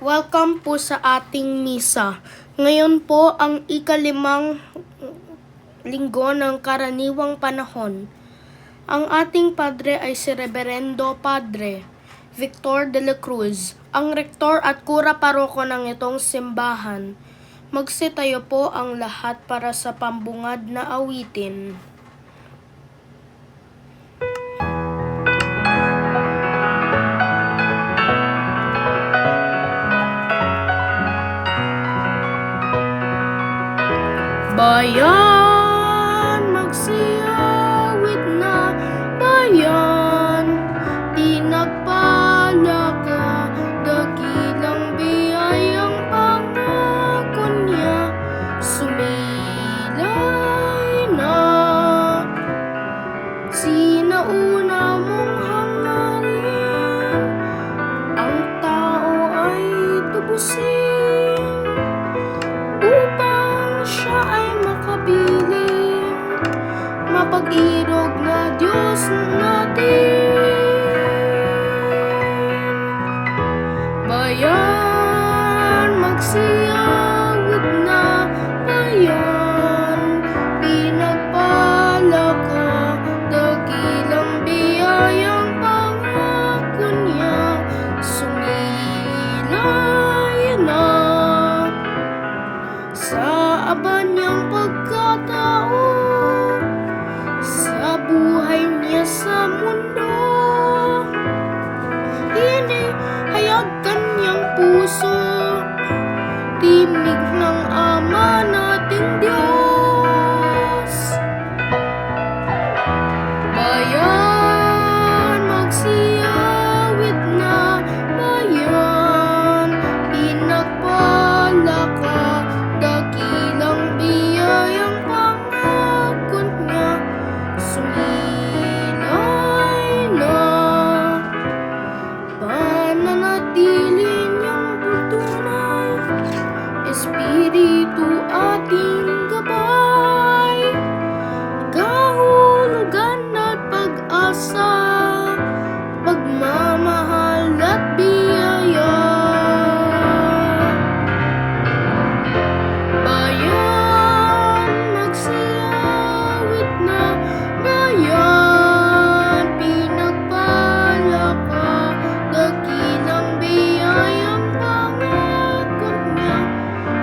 Welcome po sa ating misa. Ngayon po ang ika-5 linggo ng karaniwang panahon. Ang ating padre ay si Reverendo Padre Victor de la Cruz, ang rektor at kura paroko ng itong simbahan. Magsitayo po ang lahat para sa pambungad na awitin. Bayan, magsiyawit na bayan, pinagpala ka, dakilang biyayang pangako niya, sumilay na. Sinauna mong hangarin, ang tao ay tubusin, upang siya ay makabiling, mapag-irog na Diyos natin. Bayan, magsiyawit na bayan, pinagpala ka, dakilang biyayang pangako niya, sumilay na. Sa aban niyang pagkatao, sa buhay niya sa mundo, inihayag kanyang puso, tinig ng Ama nating Diyos. Bayan, magsiyawit na bayan, pinagpala ka, dakilang biyayang pangako niya, sumilay na. Pananatili niyang tunay, Espiritu ating gabay, kahulugan at pag-asa, pagmamahal at biyaya. Bayan, magsiyawit na bayan, pinagpala ka, dakilang biyayang pangako niya,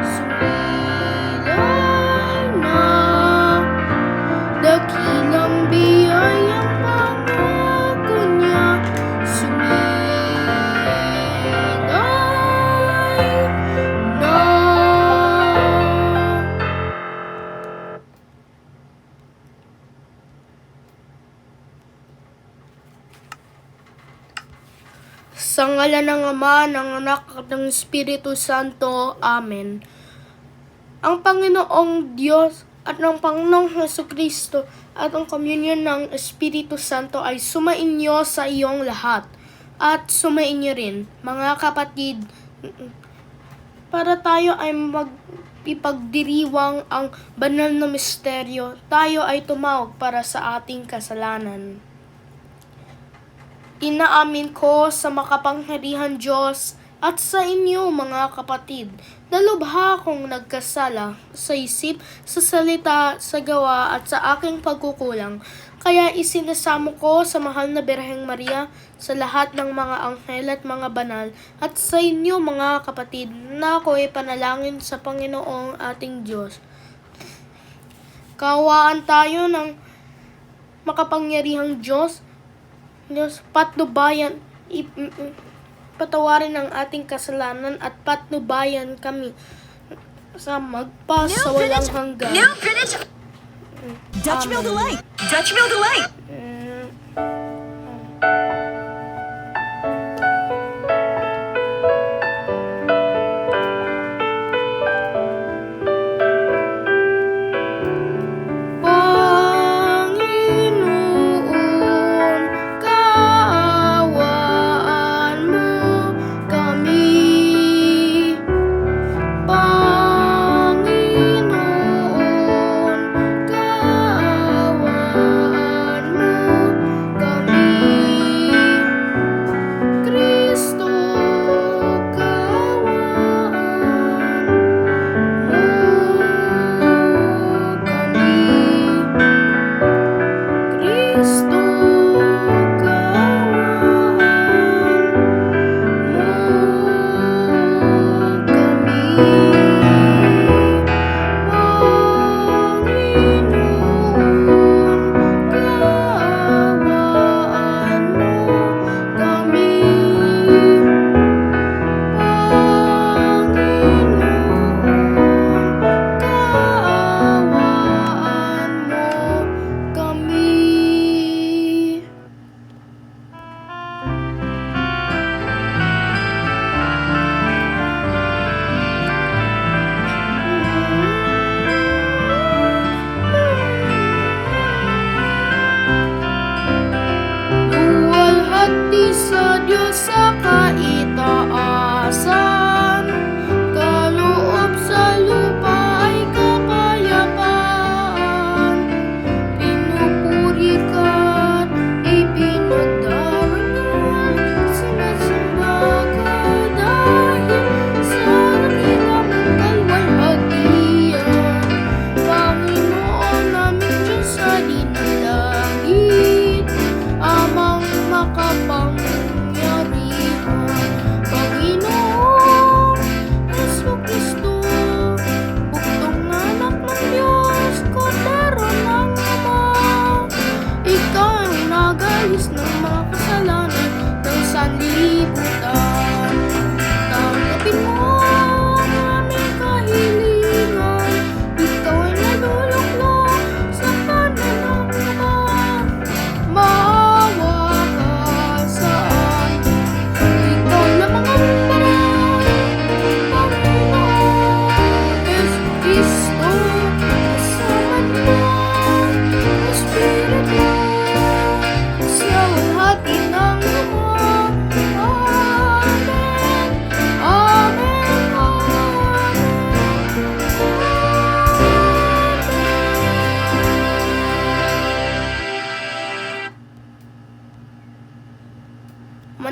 sumilay na. Dakilang biyayang pangako niya, sumilay na. Sa ngalan ng Ama, ng Anak, at ng Espiritu Santo. Amen. Ang Panginoong Diyos at ng Panginoong Jesucristo at ang komunyon ng Espiritu Santo ay sumainyo sa iyong lahat at sumainyo rin, mga kapatid, para tayo ay magpipagdiriwang ang banal na misteryo. Tayo ay tumawag para sa ating kasalanan. Inaamin ko sa makapangyarihan Diyos at sa inyo, mga kapatid, na lubha akong nagkasala sa isip, sa salita, sa gawa at sa aking pagkukulang. Kaya isinasamo ko sa mahal na Birheng Maria, sa lahat ng mga anghel at mga banal, at sa inyo, mga kapatid, na ako ay panalangin sa Panginoong ating Diyos. Kaawaan tayo ng makapangyarihang Diyos, patnubayan, patawarin ang ating kasalanan at patnubayan kami sa magpasawalang hanggan. Dutch Mill Delight! Dutch Mill Delight! Panginoon, kaawaan mo kami. Panginoon, kaawaan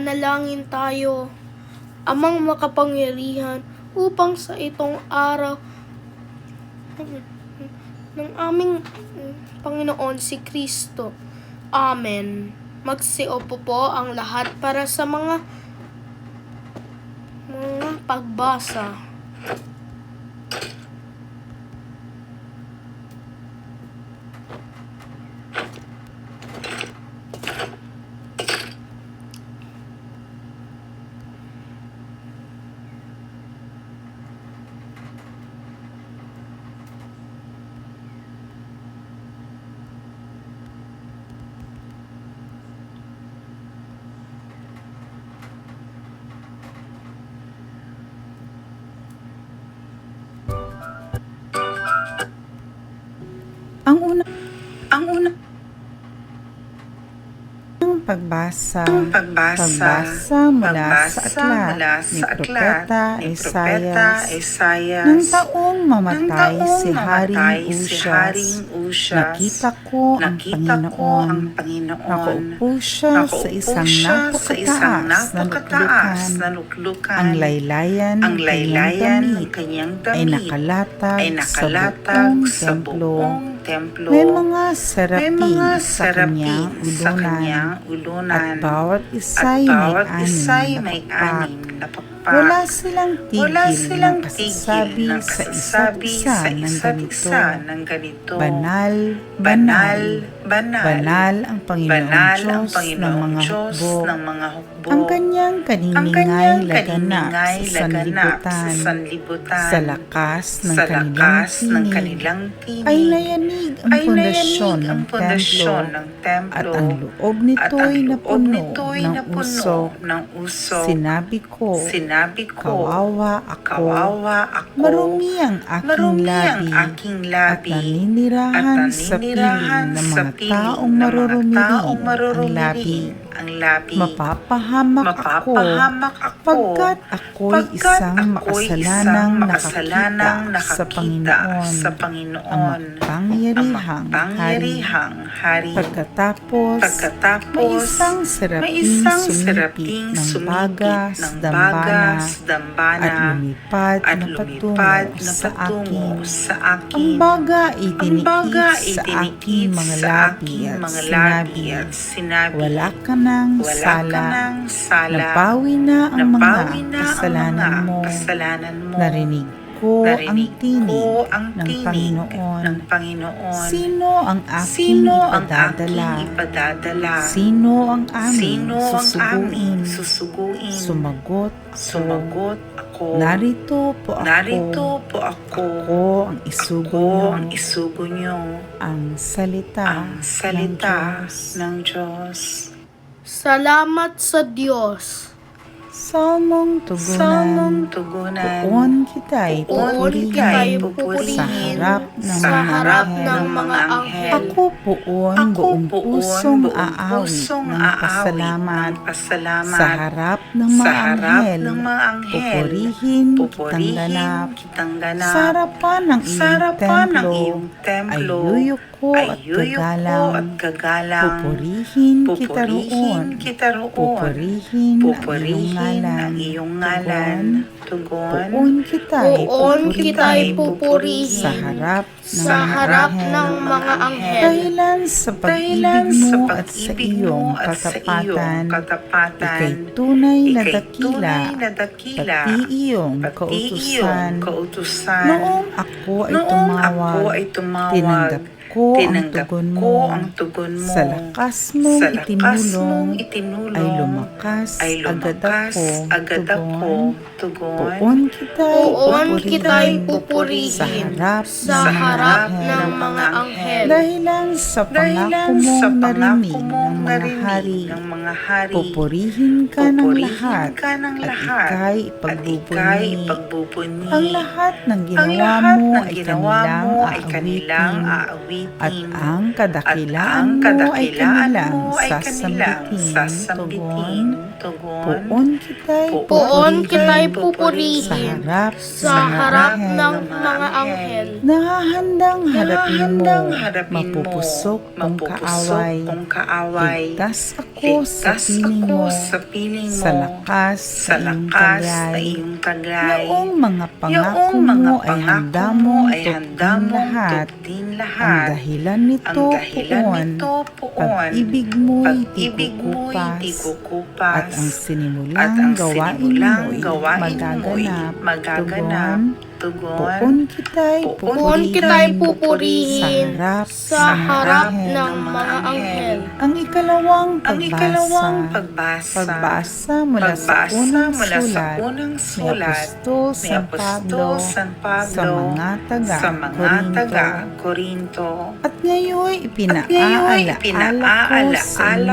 manalangin tayo. Amang makapangyarihan, upang sa itong araw ng aming Panginoon si Kristo. Amen. Magsiupo po ang lahat para sa mga pagbasa. Ang unang pagbasa mula sa aklat ni Propeta Isaias. Nang taong mamatay si Haring Usyas, nakita ko ang Panginoon. Nakaupo siya sa isang napakataas na luklukan. Ang laylayan ng kanyang damit ay nakalatag sa buong templo. May mga serapin sa kanyang ulunan, at bawat isa'y may anim na pakpak. Wala silang tigil ng kasasabi sa isa't isa ng ganito, Banal ang Panginoong Diyos ng mga hukbo. Ang kanyang kaniningay laganap sa sanlibutan. Sa lakas ng kanilang tinig ay nayanig ang pundasyon ng templo, at ang loob nito'y napuno ng usok. Sinabi ko, kawawa ako, marumi ang aking labi, at naninirahan sa piling ng mga taong marurumi ang labi. Mapapahamak ako, pagkat ako'y isang makasalanang nakakita sa Panginoon, ang makapangyarihang Hari. Pagkatapos may isang seraping sumipi ng dambanas at lumipad na patungo sa akin. Ang baga itinikit sa aking mga labi at sinabi, wala ka ng sala, nabawi na ang mga kasalanan mo. Narinig ko ang tinig ng Panginoon. Sino ang aking ipadadala? Sino ang aming susuguin? Sumagot ako. Narito po ako. Ako ang isugo niyo. Ang salita ng Diyos. Salamat sa Diyos. Salmong tugunan. Puon kita'y pupurihin sa harap ng mga anghel. Ako poon buong pusong aawit ng pasalamat. Sa harap ng mga anghel, pupurihin kitang ganap. Sa harapan ng iyong templo, ay yuyuko at gagalang. Pupurihin kita roon. Pupurihin ang iyong ngalan. Tugon kita'y pupurihin sa harap ng mga anghel. Dahilan sa pag-ibig mo at sa iyong katapatan, ika'y tunay na dakila, pati iyong kautusan. Noong ako ay tumawag, tinanggap ko ang tugon mo. Sa lakas mong itinulong, ay lumakas agad ako. Puon kita'y pupurihin sa harap ng mga anghel. Dahilan sa pangako mong narinig ng mga hari, pupurihin ka ng lahat, at ika'y ipagbubuni. Ang lahat ng ginawa mo ay kanilang aawit. At ang kadakilaan mo ay kanilang sasambitin. Tugon. Poon kita'y pupurihin Sa harap ng mga anghel. Nahahandang harapin mo, mapupusok kung kaaway. Ligtas ako sa piling mo, sa lakas sa iyong taglay. Noong mga pangako mo ay handa mong tugtin lahat. Ang dahilan nito poon, pag-ibig mo'y di kukupas, at ang sinimulang gawain mo'y magaganap. Poon kita'y pupurihin Sa harap ng mga anghel. Ang ikalawang pagbasa mula sa unang sulat ni Apostol San Pablo sa mga taga-Korinto. At ngayon ipinaalaala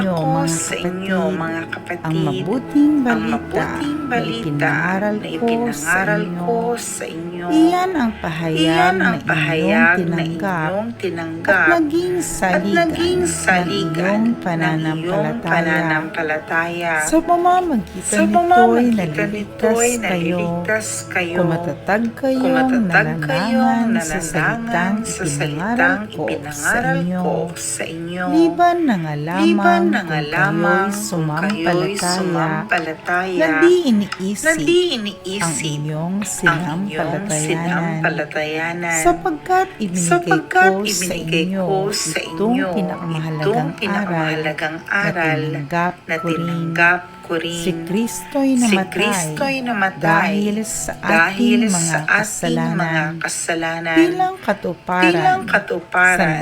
ko sa inyo mga kapatid ang mabuting balita na ipinangaral ko sa inyo. Iyan ang pahayag na inyong tinanggap at naging saligan ng iyong pananampalataya. Sa pamamagitan nito'y naliligtas kayo kung matatag kayong nananangan sa salitang ipinangaral ko sa inyo. Liban na nga lamang kung kayo'y sumampalataya na di iniisip ang sinampalatayanan, sapagkat ibinigay ko sa inyo itong pinakamahalagang aral na tinanggap ko rin. Si Kristo'y namatay dahil sa ating mga kasalanan bilang katuparan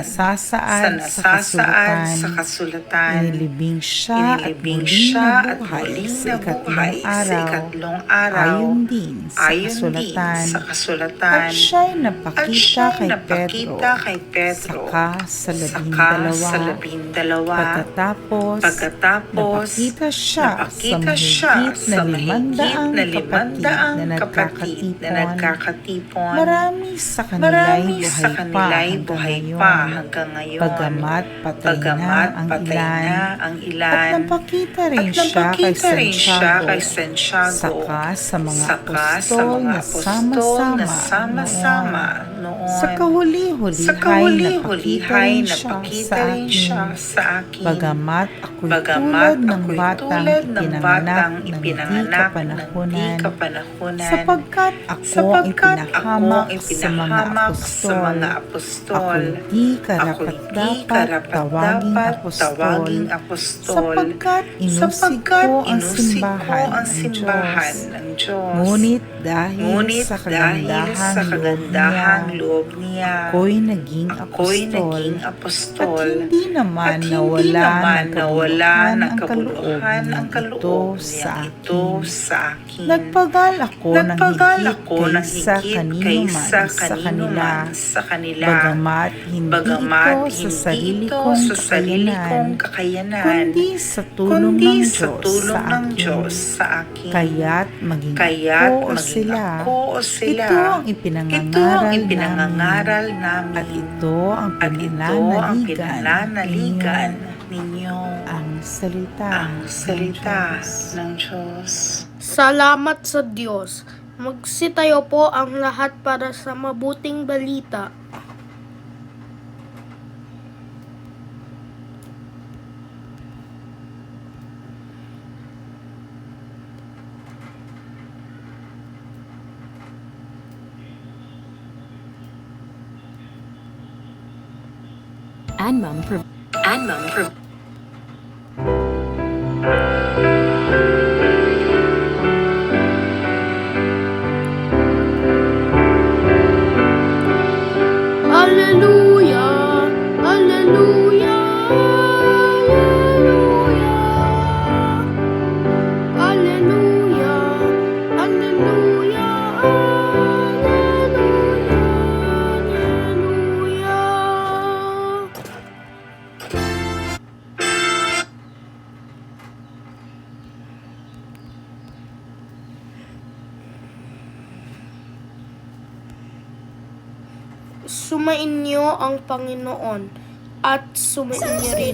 sa nasasaad sa kasulatan. Inilibing siya at muling nabuhay sa ikatlong araw ayon din sa kasulatan. At siya'y napakita kay Pedro saka sa labindalawa. Pagkatapos napakita siya sa mahigit na 500 kapatid na nagkakatipon. Marami sa kanila'y buhay pa hanggang ngayon. Bagamat patay na ang ilan. At napakita rin siya kay Santiago saka sa mga apostol na sama-sama noon. Sa kahuli-hulihay napakita rin siya sa akin. Bagamat ako'y tulad ng batang ipinanganak ng di kapanahunan, sapagkat ako ang ipinahamak sa mga apostol. Ako'y di karapat-dapat tawaging apostol, sapagkat inusig ko ang simbahan ng Diyos. Ngunit dahil sa kagandahang loob niya, ako'y naging apostol. At hindi naman nawala ng kabuluhan ang kaloob niya ito sa akin. Nagpagal ako ng higit kaysa kanino man sa kanila. Bagamat hindi ito sa sarili kong kakayanan, kundi sa tulong ng Diyos sa akin. Kaya't maging ako o sila. Ito ang ipinangangaral namin. At ito ang pinananaligan ninyo. Ang salita ng Diyos. Salamat sa Diyos. Magsitayo po ang lahat para sa mabuting balita. Anmum Hallelujah! Hallelujah! Hallelujah! Hallelujah! Hallelujah! Hallelujah! Sumainyo ang Panginoon at sumainyo rin.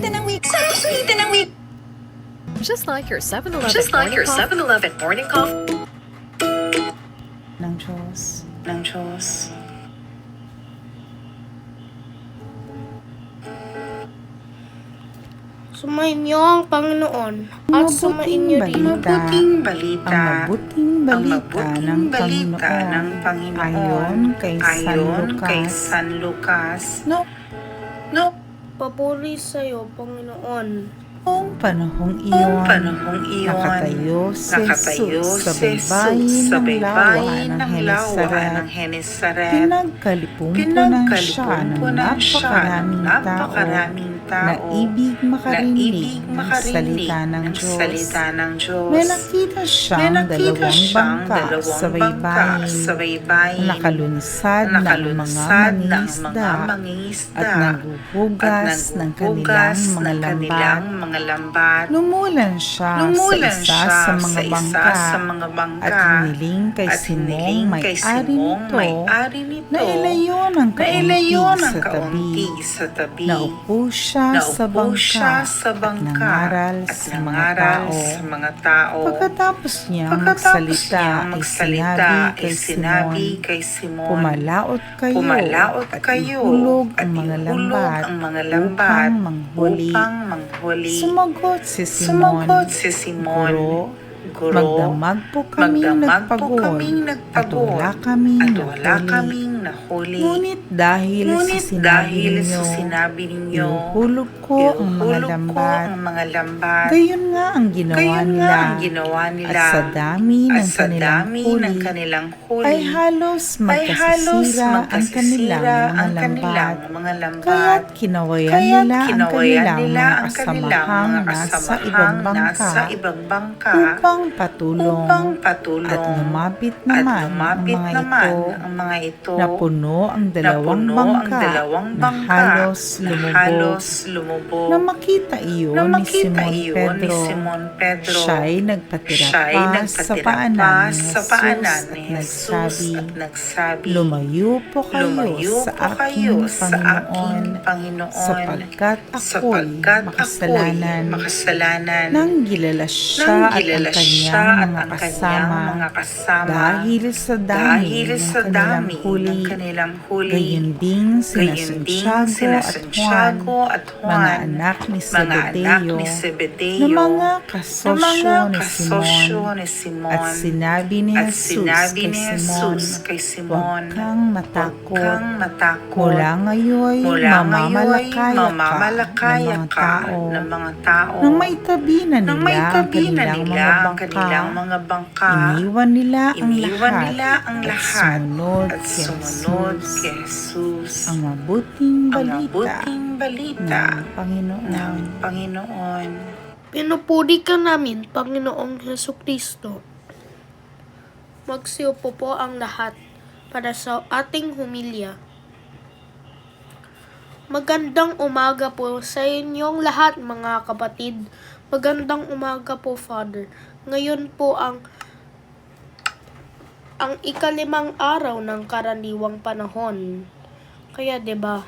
Just like your 7-Eleven morning coffee. ng Diyos. Sumainyo ang Panginoon at sumainyo rin. Ang mabuting balita ng Panginoon ayon kay San Lucas. No, Papuri sa iyo, Panginoon. noong panahong iyon, nakatayo si Jesus sa baybayin ng lawa ng Genesaret. Pinagkalipumpunan siya ng napakaraming tao na ibig makarinig ng salita ng Diyos. May nakita siyang dalawang bangka sa baybayin, nakalunsad ng mga mangingisda at naghuhugas ng kanilang mga lambat. Lumulan siya sa mga bangka at hiniling kay Simong may-ari nito na ilayo ng kaunti sa tabi. Naupo siya sa bangka at nangaral sa mga tao. Pagkatapos niyang magsalita ay sinabi kay Simon, Pumalaot kayo at ihulog ang mga lambat upang manghuli. Sumagot si Simon, Guro, magdamag po kaming nagpagod at wala kaming nahuli. Ngunit dahil sa sinabi ninyo, ihulog ko ang mga lambat. Gayon nga ang ginawa nila. At sa dami ng kanilang huli, ay halos magkasisira ang kanilang mga lambat. Kaya't kinawayan nila ang kanilang mga kasamahang nasa ibang bangka upang patulong. At lumapit naman ang mga ito na puno ang dalawang bangka na halos lumubog. Na makita iyon ni Simon Pedro, siya'y nagpatira sa paanan ni Jesus at nagsabi, Lumayo po kayo sa aking Panginoon, sapagkat ako'y makasalanan. Nang gilala siya at ang kanyang mga kasama dahil sa dami ng kanilang huli, gayon din sina Santiago at Juan, mga anak ni Zebedeo, na mga kasosyo ni Simon. At sinabi ni Jesus kay Simon, Huwag kang matakot. Mula ngayon mamamalakaya ka ng mga tao. Nang maitabi na nila ang kanilang mga bangka, iniwan nila ang lahat at sumunod kay Jesus. Ang mabuting balita ng Panginoon. Pinupuri ka namin, Panginoong Hesukristo. Magsiupo po ang lahat para sa ating humilya. Magandang umaga po sa inyong lahat, mga kapatid. Magandang umaga po, Father. Ngayon po ang ika-5 araw ng karaniwang panahon. Kaya 'di ba?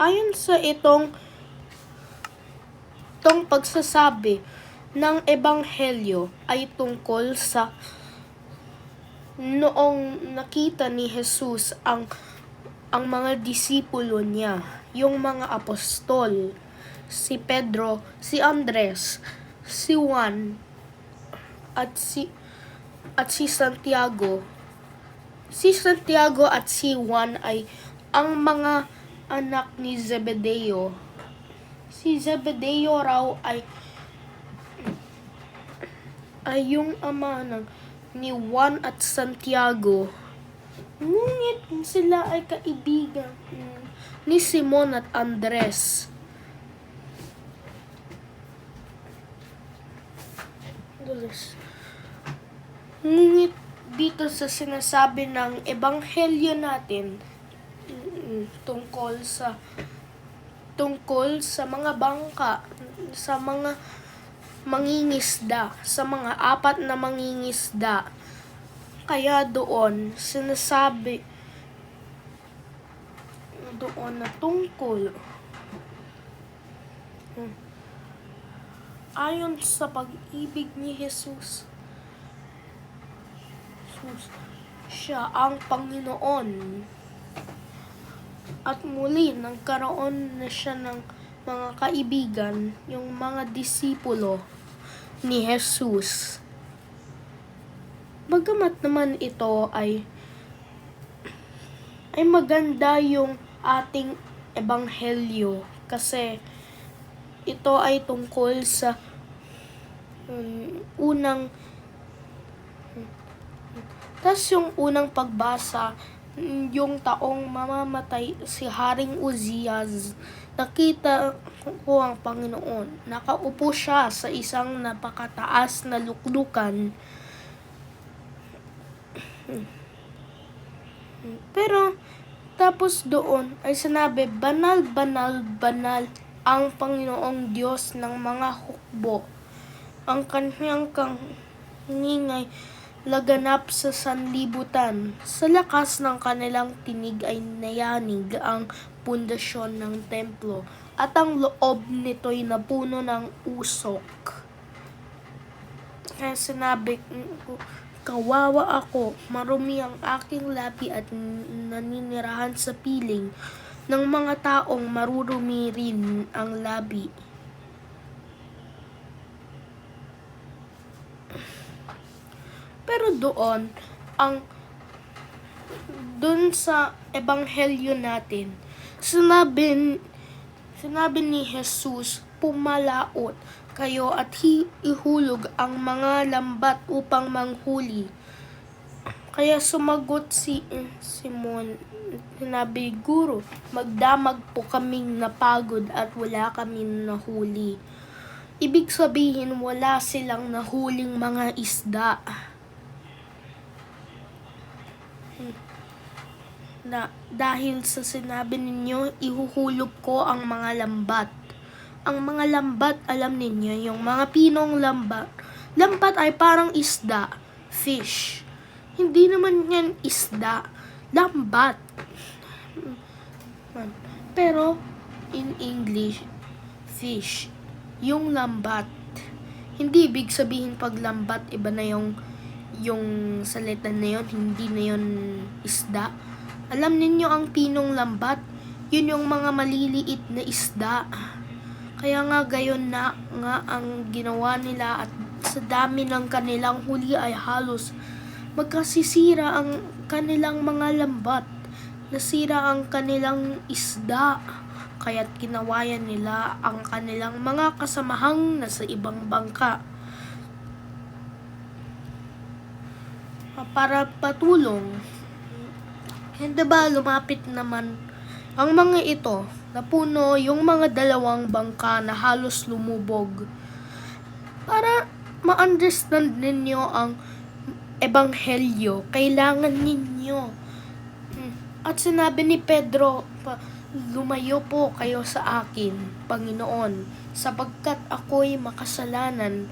Ayon sa itong pagsasabi ng ebanghelyo ay tungkol sa noong nakita ni Jesus ang mga disipulo niya, yung mga apostol, si Pedro, si Andres, si Juan, at si Santiago. Si Santiago at si Juan ay ang mga anak ni Zebedeo. Si Zebedeo raw ay yung ama ni Juan at Santiago. Ngunit sila ay kaibigan ni Simon at Andres. Ngunit dito sa sinasabi ng ebanghelyo natin tungkol sa mga bangka, sa mga mangingisda, sa mga 4 na mangingisda. Kaya doon sinasabi doon na tungkol ayon sa pag-ibig ni Jesus. Siya ang Panginoon. At muli, nagkaroon na siya ng mga kaibigan, yung mga disipulo ni Jesus. Bagamat naman ito ay maganda yung ating ebanghelyo kasi ito ay tungkol sa yung unang pagbasa, yung taong mamamatay si Haring Uzias, nakita ko ang Panginoon. Nakaupo siya sa isang napakataas na luklukan. Pero tapos doon ay sinabi, banal, banal, banal ang Panginoong Diyos ng mga hukbo. Ang kanyang kaningay laganap sa sanlibutan. Sa lakas ng kanilang tinig ay nayanig ang pundasyon ng templo at ang loob nito'y napuno ng usok. Kaya sinabi ko, kawawa ako, marumi ang aking labi at naninirahan sa piling ng mga taong marurumi rin ang labi. Pero doon sa ebanghelyo natin, sinabi ni Jesus, pumalaot kayo at ihulog ang mga lambat upang manghuli. Kaya sumagot si Simon, sinabi, Guro, magdamag po kaming napagod at wala kaming nahuli. Ibig sabihin, wala silang nahuling mga isda. Dahil sa sinabi ninyo, ihuhulog ko ang mga lambat. Ang mga lambat, alam ninyo, yung mga pinong lambat. Lambat ay parang isda, fish. Hindi naman yan isda, lambat. Pero, in English, fish. Yung lambat. Hindi ibig sabihin pag lambat, iba na yung salita na yun, hindi na yun isda. Alam ninyo ang pinong lambat? Yun yung mga maliliit na isda. Kaya nga gayon na nga ang ginawa nila at sa dami ng kanilang huli ay halos magkasisira ang kanilang mga lambat. Nasira ang kanilang isda. Kaya't ginawayan nila ang kanilang mga kasamahang nasa ibang bangka. Para patulong. Hindi ba lumapit naman ang mga ito, napuno yung mga dalawang bangka na halos lumubog. Para ma-understand ninyo ang ebanghelyo, kailangan ninyo. At sinabi ni Pedro, lumayo po kayo sa akin, Panginoon, sapagkat ako'y makasalanan.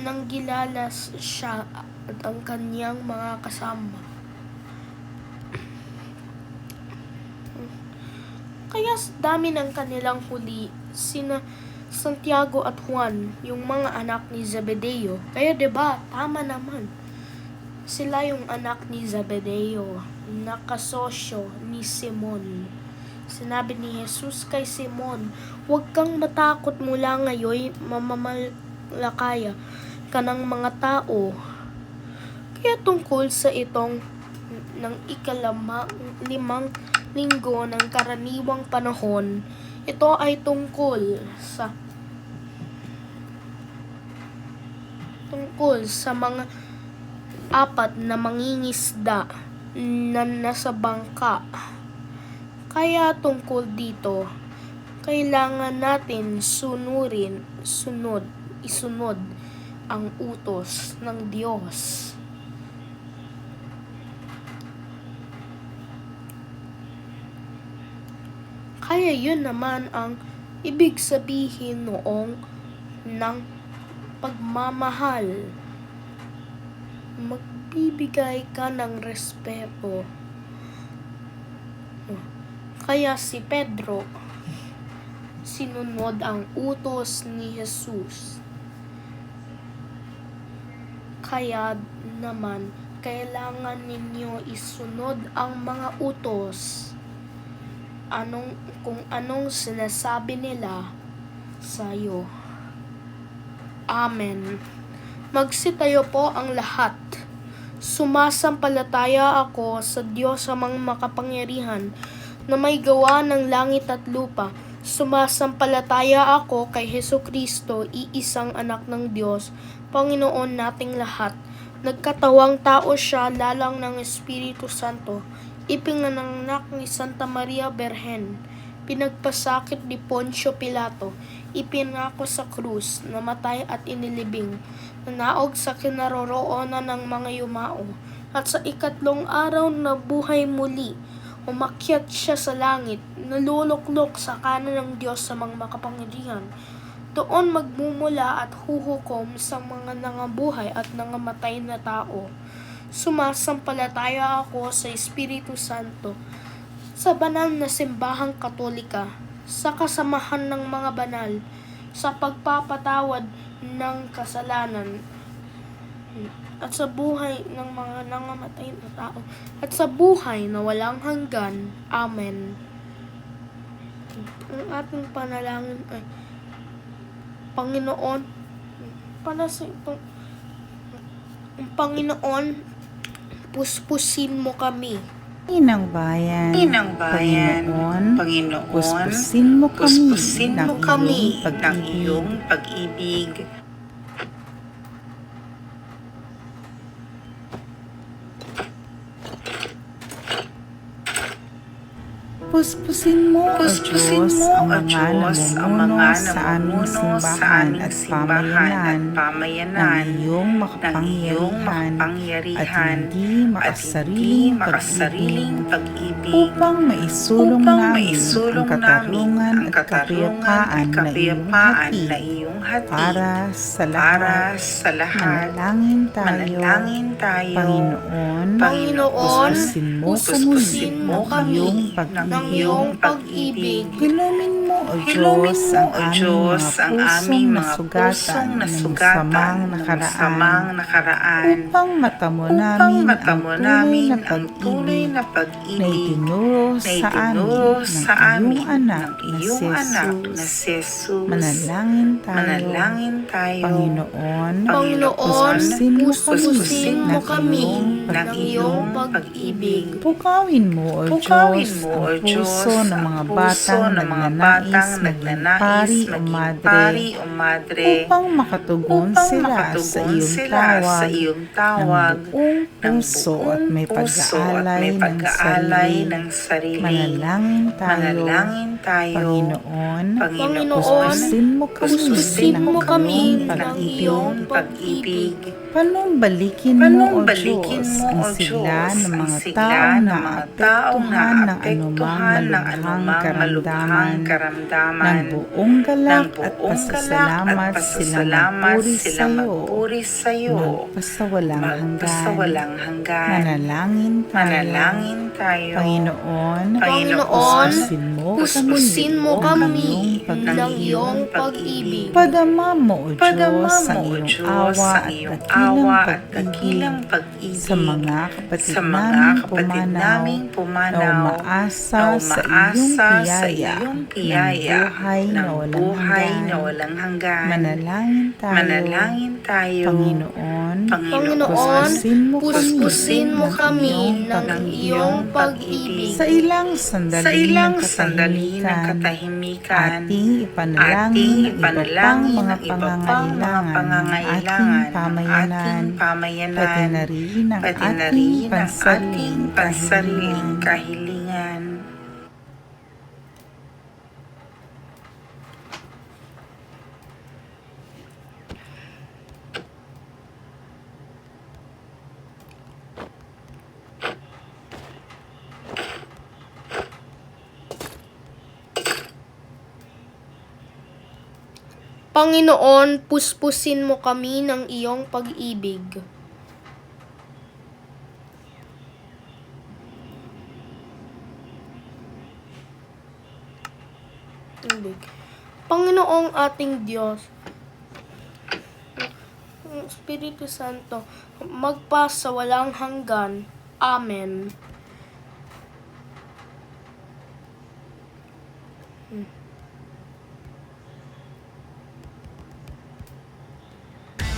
Nang gilalas siya at ang kanyang mga kasama. Kaya dami ng kanilang huli, sina Santiago at Juan, yung mga anak ni Zebedeo. Kaya 'di ba, tama naman. Sila yung anak ni Zebedeo, nakasosyo ni Simon. Sinabi ni Jesus kay Simon, huwag kang matakot, mula ngayon mamamalakaya ka ng mga tao. Kaya tungkol sa itong ng ikalimang linggo ng karaniwang panahon, ito ay tungkol sa mga apat na mangingisda na nasa bangka. Kaya tungkol dito, kailangan natin isunod ang utos ng Diyos. Kaya yun naman ang ibig sabihin noong ng pagmamahal. Magbibigay ka ng respeto. Kaya si Pedro sinunod ang utos ni Jesus. Kaya naman, kailangan ninyo isunod ang mga utos kung anong sinasabi nila sa'yo. Amen. Magsitayo po ang lahat. Sumasampalataya ako sa Diyos amang makapangyarihan na may gawa ng langit at lupa. Sumasampalataya ako kay Hesukristo, iisang anak ng Diyos, Panginoon nating lahat. Nagkatawang tao siya lalang ng Espiritu Santo. Ipinanganak ni Santa Maria Berhen. Pinagpasakit ni Poncio Pilato. Ipinako sa krus, namatay at inilibing. Nanaog sa kinaroroonan ng mga yumao. At sa ikatlong araw na buhay muli. Umakyat siya sa langit, naluluklok sa kanan ng Diyos sa mga makapangyarihan. Doon magmumula at huhukom sa mga nangabuhay at nangamatay na tao. Sumasampalataya ako sa Espiritu Santo, sa banal na simbahang katolika, sa kasamahan ng mga banal, sa pagpapatawad ng kasalanan, at sa buhay ng mga nangamatay na tao, at sa buhay na walang hanggan. Amen. Ang ating panalangin ay, Panginoon, para sa itong Panginoon, puspusin mo kami. Inang bayan, Panginoon, puspusin mo kami ng iyong pag-ibig. Puspusin mo, O Diyos, ang mga namumuno sa aming simbahan at pamayanan ng iyong makapangyarihan at hindi makasariling pag-ibig upang maisulong namin ang katarungan at kapayapaan na iyong hatid para sa lahat. Manalangin tayo, Panginoon, puspusin mo kami ng iyong pag-ibig. Hilumin mo, O Diyos, ang aming mga pusong nasugatan ng samang nakaraan upang matamo namin ang tunay na pag-ibig na itinuro sa amin ng iyong anak na si Jesus. Manalangin tayo, Panginoon, puspusin mo kami ng iyong pag-ibig. Pukawin mo, O Diyos, ang puso ng mga batang nagnanais maging pari o madre upang makatugon sila sa iyong tawag ng buong puso at may pag-aalay ng sarili. Manalangin tayo, Panginoon, puspusin mo kami ng iyong pag-ibig. Panumbalikin mo, O Diyos, ang sigla ng mga taong naapektuhan ng anumang malubhang karamdaman. Ng buong galak at pasasalamat silang magpuri sa iyo. Magpasawalang hanggan. Manalangin tayo. Panginoon, puspusin mo kami ng iyong pag-ibig. Padama mo, O Diyos, ang iyong awa at dakilang pag-ibig sa mga kapatid naming pumanaw na umaasa sa iyong piyaya ng buhay na walang hanggan. Manalangin tayo. Panginoon, puspusin mo kami ng iyong pag-ibig. Sa ilang sandali ng katahimikan, ating ipanalangin ang iba pang mga pangangailangan ng ating pamayanan, pati na rin ang ating pansariling kahilingan. Panginoon, puspusin mo kami ng iyong pag-ibig. tubig. Panginoong ating Diyos, Espiritu Santo, magpa sa walang hanggan. Amen.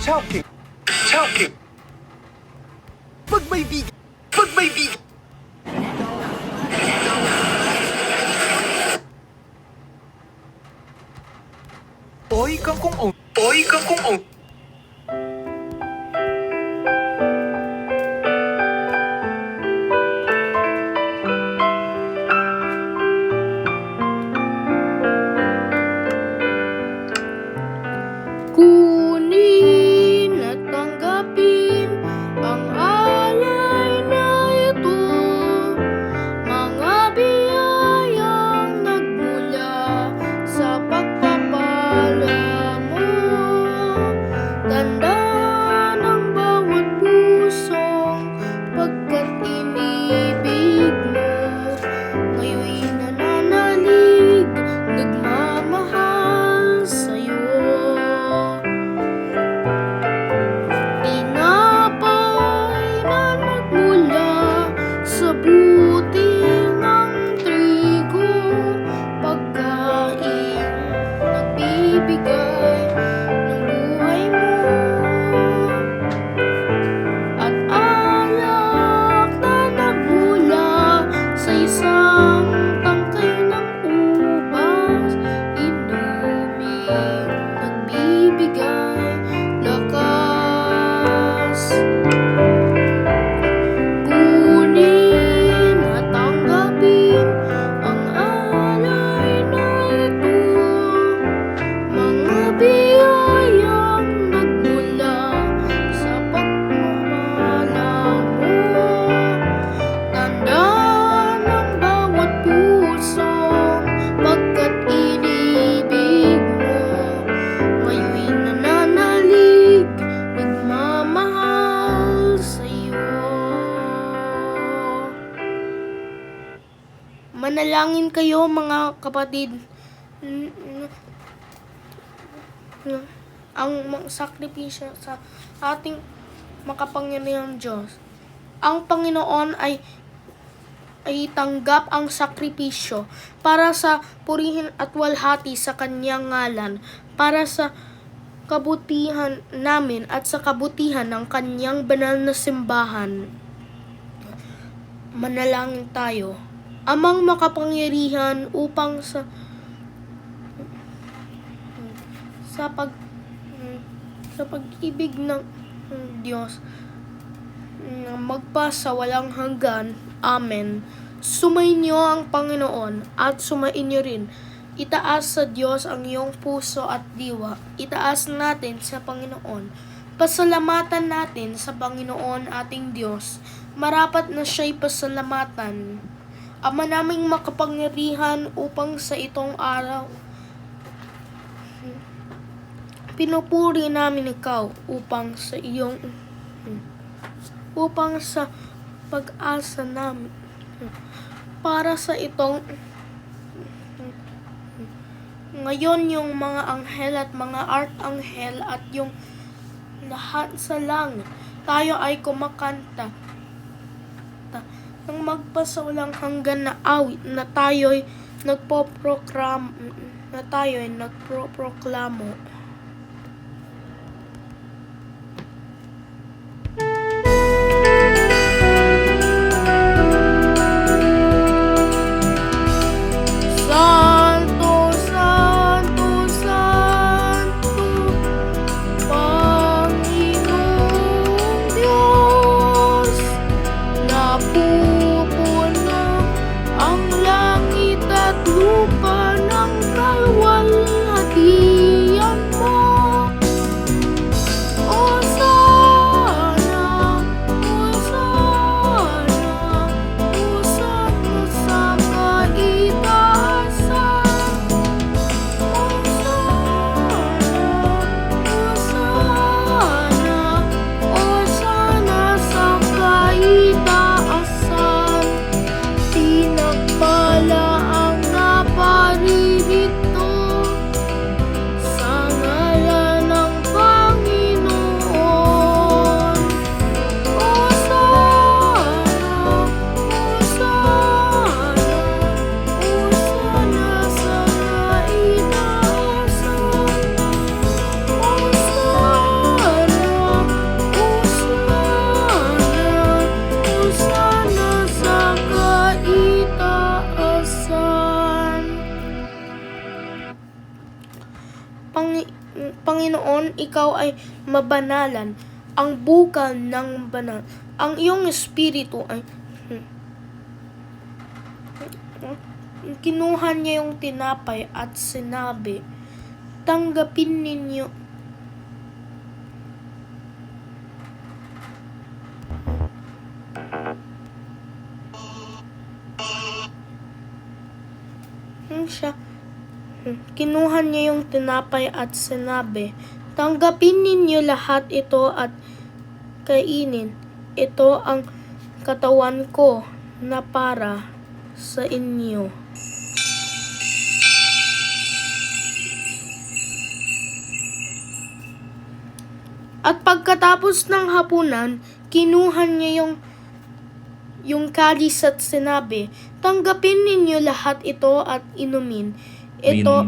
Talking. Talking. Pagmaibigan. Pagmaibigan. Oy kang kung on. Oy kang kung on. Kunin at tanggapin ang alay na ito, mga biyayang nagmula sa pagpapala mo. Tanda ng bawat pusong pagkat inibig mo, ngayon'y nananalig, nagmamahal sa'yo. Tinapay na nagmula sa buti ng trigo, pagkain nagbibigay ng buhay mo, at alak na nagmula sa isang tangkay ng ubas, inuming nagbibigay lakas. Kunin at tanggapin ang alay na ito, mga biyayang nagmula sa pagpapala mo. Tanda ng bawat puso pagkat inibig mo, ngayon'y nananalig, nagmamahal sa'yo. Manalangin kayo mga kapatid. Ang sakripisyo sa ating makapangyarihang Diyos. Ang Panginoon ay tanggap ang sakripisyo para sa purihin at walhati sa kanyang ngalan, para sa kabutihan namin at sa kabutihan ng kanyang banal na simbahan. Manalangin tayo. Amang makapangyarihan, upang sa pag-ibig ng Diyos na magpa sa walang hanggan. Amen. Sumainyo ang Panginoon at sumainyo rin. Itaas sa Diyos ang iyong puso at diwa. Itaas natin sa Panginoon. Pasalamatan natin sa Panginoon ating Diyos. Marapat na siya'y pasalamatan. Ama naming makapangyarihan, upang sa itong araw pinupuri namin ikaw, upang sa pag-asa namin, para sa itong ngayon yung mga anghel at mga arkanghel at yung lahat sa langit, tayo ay kumakanta nang magpasawalang hanggan na awit na tayo'y nagproproklamo. Santo, Santo, Santo, Panginoong Diyos, napupuno ang langit at lupa ng kalwalhatian Panginoon, ikaw ay mabanalan, ang bukal ng banal. Ang iyong espiritu ay kinuha niya yung tinapay at sinabi, tanggapin ninyo. Kinuha niya yung tinapay at sinabi, tanggapin ninyo lahat ito at kainin. Ito ang katawan ko na para sa inyo. At pagkatapos ng hapunan, kinuha niya yung kalis at sinabi, tanggapin ninyo lahat ito at inumin. Ito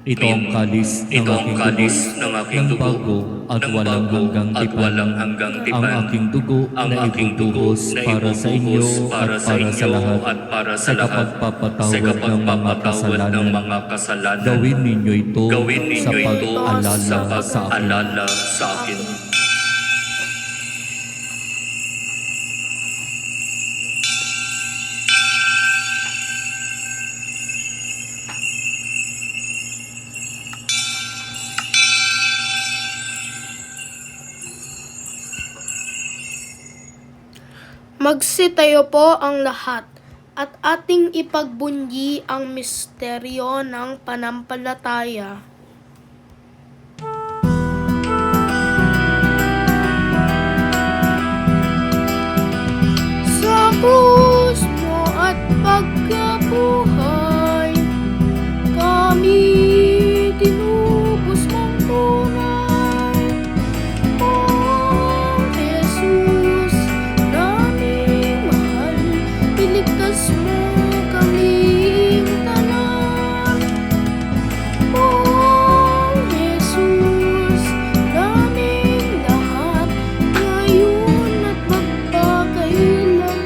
ang kalis ng aking dugo at walang hanggang tipan. Ang aking dugo na ibubuhos para sa inyo at para sa lahat sa kapagpapatawad ng mga kasalanan. Gawin ninyo ito sa pag-alala sa akin. Magsitayo po ang lahat at ating ipagbunyi ang misteryo ng pananampalataya. Sa krus mo at pagkabuhay, kami tinubos mong tunay. O Jesus, naming mahal, iligtas mo kaming tanan. O Jesus, naming lahat, ngayon at magpakailanman.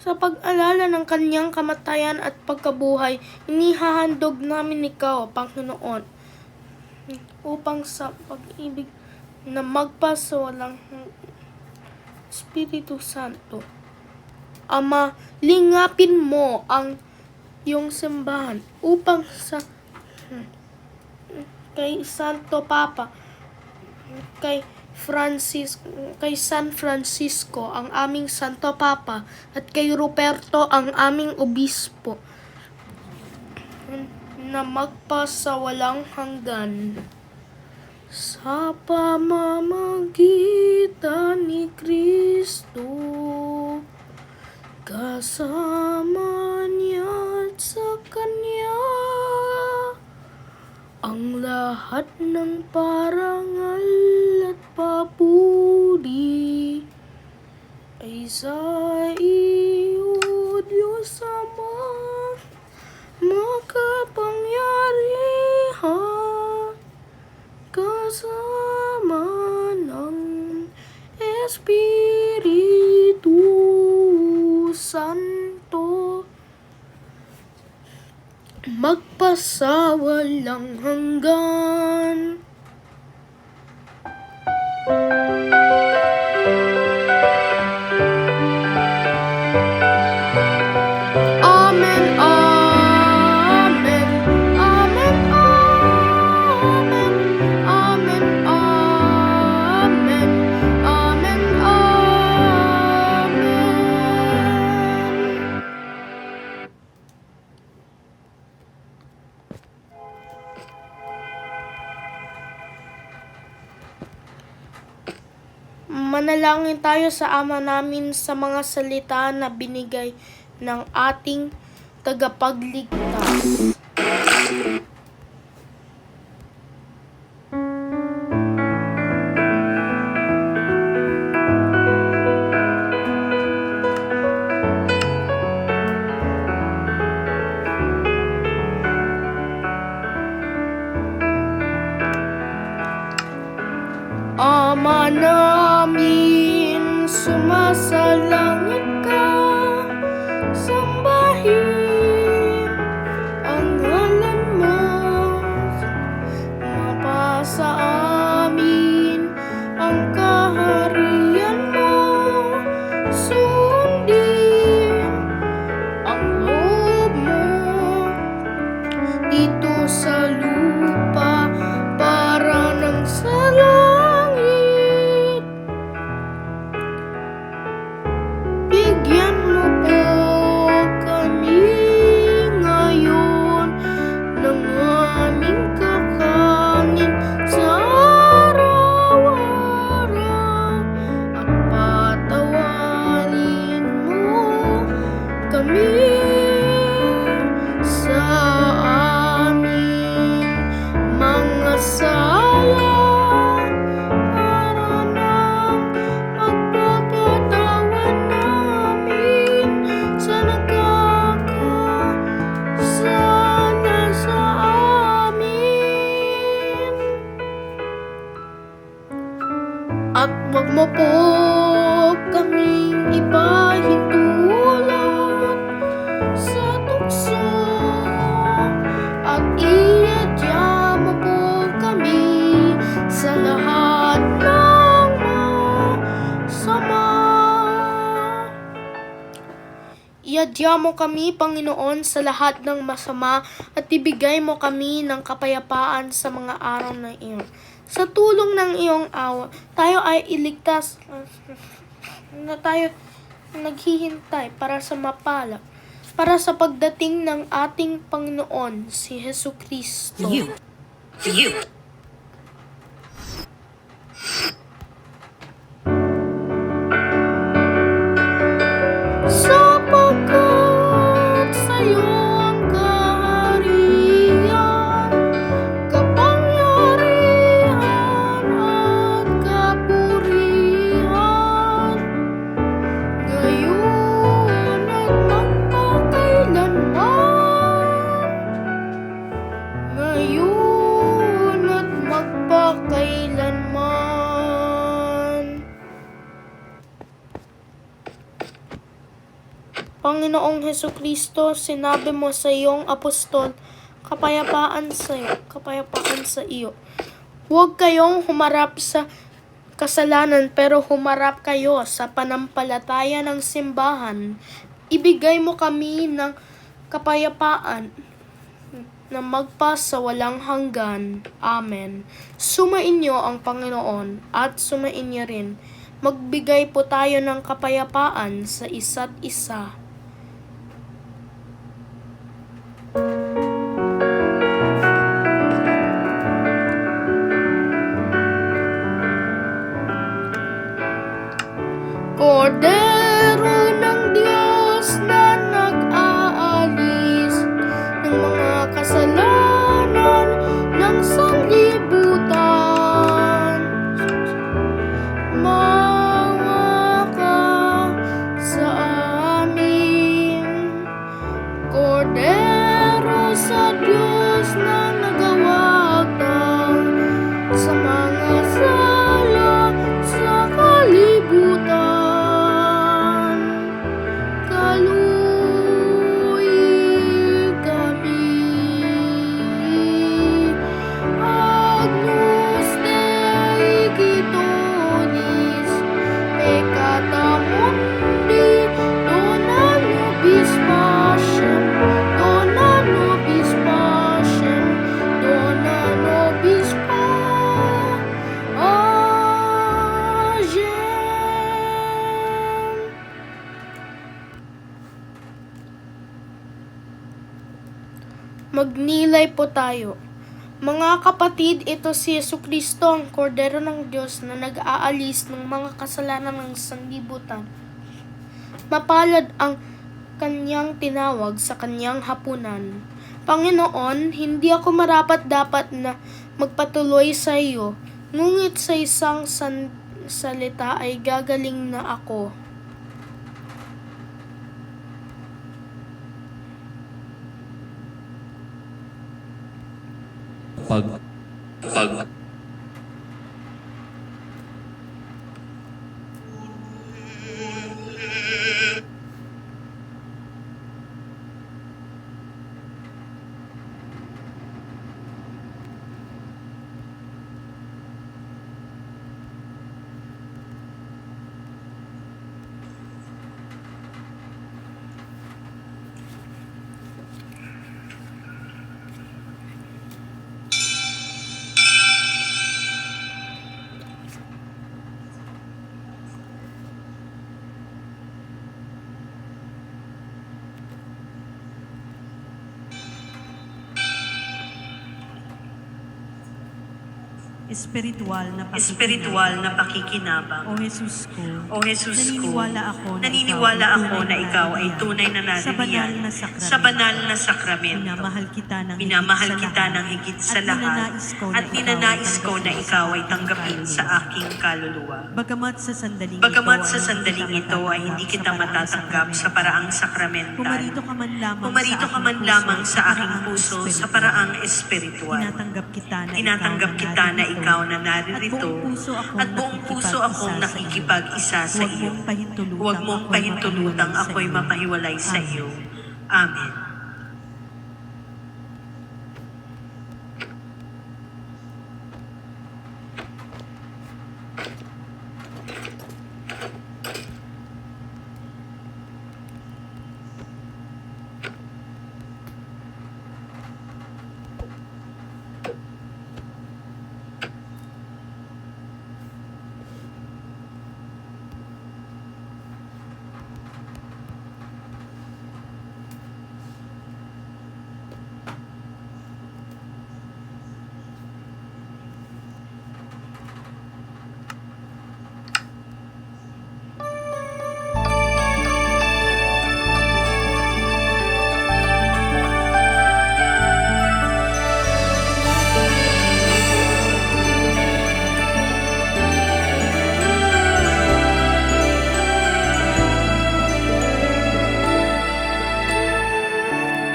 Sa pag-alala ng kanyang kamatayan at pagkabuhay, inihahandog namin ikaw, Panginoon, upang sa pag-ibig na magpasawalang Espiritu Santo. Ama, lingapin mo ang iyong simbahan upang kay Santo Papa, kay San Francisco ang aming Santo Papa at kay Ruperto ang aming obispo na magpasawalang hanggan. Sa pamamagitan ni Kristo, kasama niya at sa Kanya, ang lahat ng parangal at papuri ay sa iyo, Diyos Ama, makapangyarihan, kasama ng Espiritu Santo, magpasawalang hanggan. Amen, amen, amen, amen, amen, amen, amen, amen. Manalangin tayo sa Ama namin sa mga salita na binigay ng ating tagapagligtas. Ama namin, sumasalangit ka, sambahin sa aming mga sala, para ng pagpapatawan namin sa nagkakasala sa amin. At wag mo po kaming ipahintulot sa tukso, at iadya mo po kami sa lahat ng masama. Iadya mo kami, Panginoon, sa lahat ng masama, at ibigay mo kami ng kapayapaan sa mga araw na iyon. Sa tulong ng iyong awa, tayo ay iligtas na tayo naghihintay para sa mapala, para sa pagdating ng ating Panginoon, si Jesucristo. Sapagkat sa'yo ang kaharian, kapangyarihan at kapurihan, ngayon at magpakailanman, ngayon at magpakailanman. Panginoong Hesukristo, sinabi mo sa iyong apostol, kapayapaan sa iyo. Huwag kayong humarap sa kasalanan, pero humarap kayo sa panampalataya ng simbahan. Ibigay mo kami ng kapayapaan na magpas sa walang hanggan. Amen. Sumainyo ang Panginoon at sumainyo rin. Magbigay po tayo ng kapayapaan sa isa't isa. Kordero ng Diyos na nag-aalis ng mga kasalanan ng sanlibutan, maawa ka sa amin. Kordero sa Diyos na nagawagtang sa mga sala sa kalibutan, kaluoy kami. Agnus Dei Gitonis, peccata mundi, dona nobis pacem, dona nobis pacem, dona nobis pacem. Magnilay po tayo. Mga kapatid, ito si Jesucristo, ang Kordero ng Diyos na nag-aalis ng mga kasalanan ng sanlibutan. Mapalad ang kanyang tinawag sa kanyang hapunan. Panginoon, hindi ako marapat-dapat na magpatuloy sa iyo, ngunit sa isang salita ay gagaling na ako. Pag espiritual na pakikinabang. O Jesus ko, O Jesus ko, naniniwala ako na ikaw ay tunay na naririyan sa banal na sakramento. minamahal kita ng higit sa lahat at ninanais ko na ikaw ay tanggapin sa aking kaluluwa. Bagamat sa sandaling ito ay hindi kita matatanggap sa paraang sakramental, pumarito ka man lamang sa aking puso sa paraang espiritual. tinatanggap kita na ikaw na naririto at buong puso akong nakikipag-isa sa iyo. Huwag mong pahintulutang ako'y mapahiwalay sa iyo. Amen.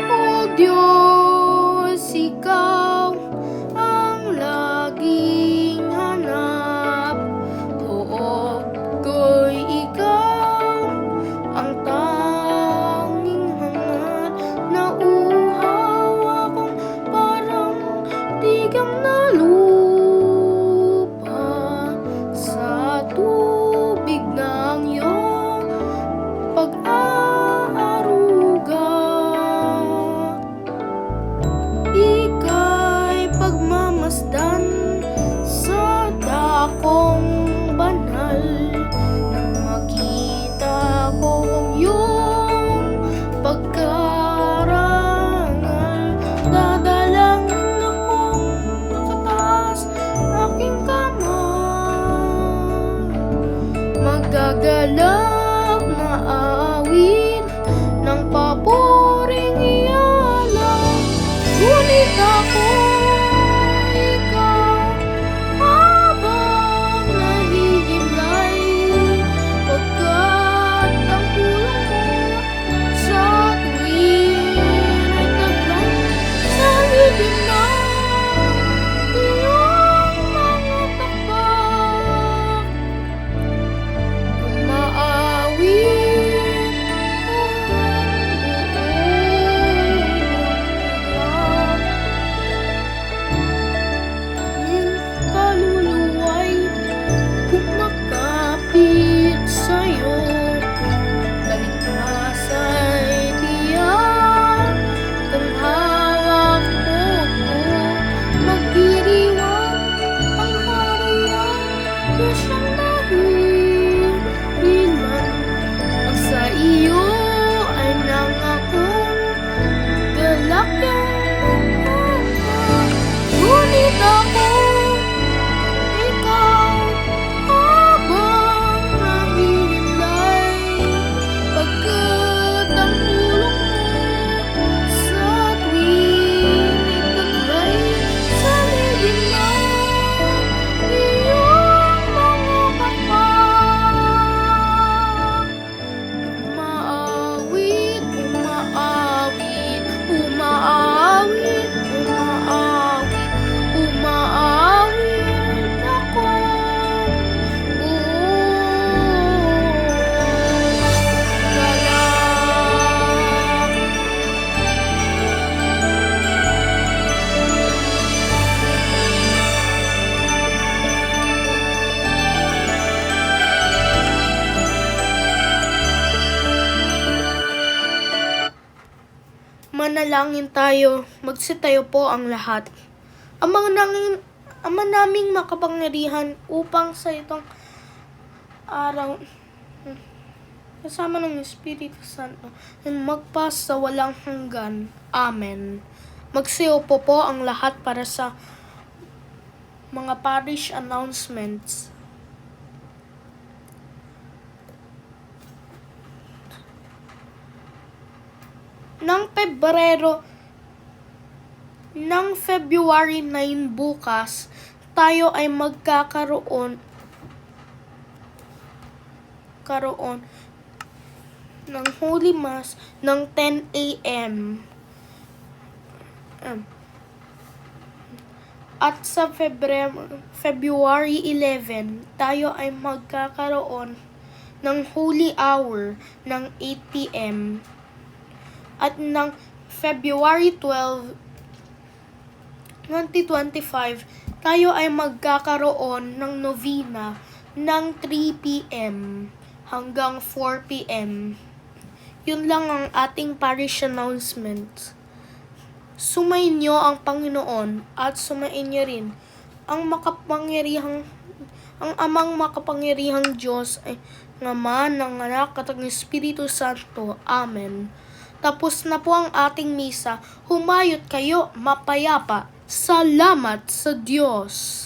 O Diyos, ikaw ang laging hanap. Oo, ko'y ikaw ang tanging hangat. Nauuhaw akong parang tigang na lupa sa tubig ng iyong pag-aaruga. Ika'y pagmamasdan sa dakong banal. Nang makita ko yung pagkarangal, dadalangin akong nakataas aking kamay. Magagalak na awit ng paboring iyalang. Ngunit ako, ikaw, habang nahihimlay, pagkat ang tulong mo sa tuwin ay taglay sa libing ng iyong mga takbak. Umaawit ang kaluluwa'y kumakapit sa'yo. Kaligtasa'y tiyak kung hawak mo ko. Magdiriwang ang harian, Diyos ang nahihilan. Pag sa iyo ay nangakong galak ang pagkakas. Ngunit ako, ikaw, habang nahihimlay, pagkat ang tulong mo sa tuwing itaglay sa libing ng iyong mga kapal. Umaawit, umaawit, umaawit, umaawit, umaawit ako buong galak. Manalangin tayo, magsitayo po ang lahat. Ama naming makapangyarihan, upang sa itong araw, kasama ng Espiritu Santo, magpas sa walang hanggan. Amen. Magsiupo po ang lahat para sa mga parish announcements. Ng February 9 bukas, tayo ay magkakaroon ng Holy Mass ng 10 a.m. At sa February 11, tayo ay magkakaroon ng Holy Hour ng 8 p.m. At ng February 12, 2025, tayo ay magkakaroon ng novena ng 3 p.m. hanggang 4 p.m. Yun lang ang ating parish announcement. Sumayin niyo ang Panginoon at sumayin niyo rin ang amang makapangyarihang Diyos ay Ama, ng Anak at ng Espiritu Santo. Amen. Tapos na po ang ating misa. Humayot kayo mapayapa. Salamat sa Diyos.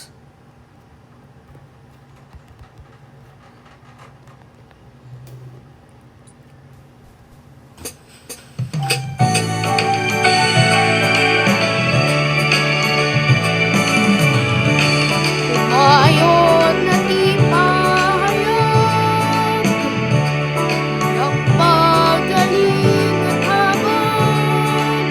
Humayot na di pahayag ng pagaling at habag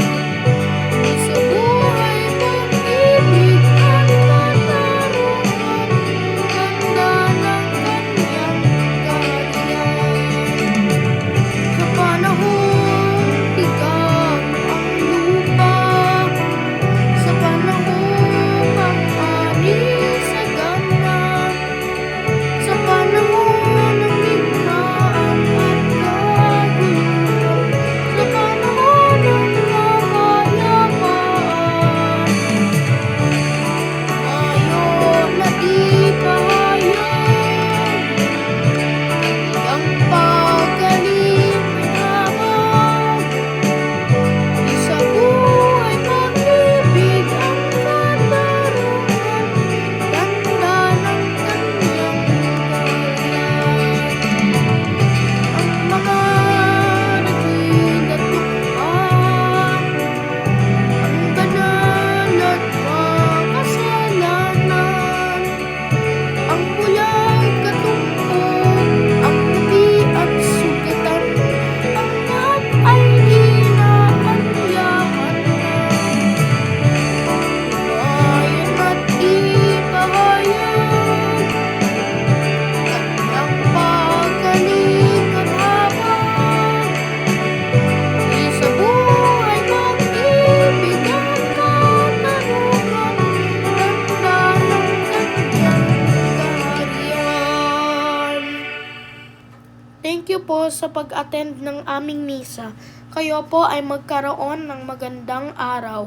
sa buhay, pag-ibig at katarungan, ganda ng kanyang kaharian. Sa panahong tigang ang lupa, sa panahong ang ani sa ganda, sa panahon ng digmaan at kaguluhan, sa panahon ng kapayapaan. Ngayon na di pahayag ang pagaling at habag sa buhay, pag-ibig ang katarungan, ganda ng kanyang kaharian. Ang mga naghinatupang, ang banal at makasalanan, ang bulag katumpok, ang puti at sugatan, ang lahat ay inaanyahan na. Ngayon at ipahayag ang pagaling at habag sa buhay, pag-ibig at katarungan, ganda ng kanyang kaharian. Thank you po sa pag-attend ng aming misa. Kayo po ay magkaroon ng magandang araw.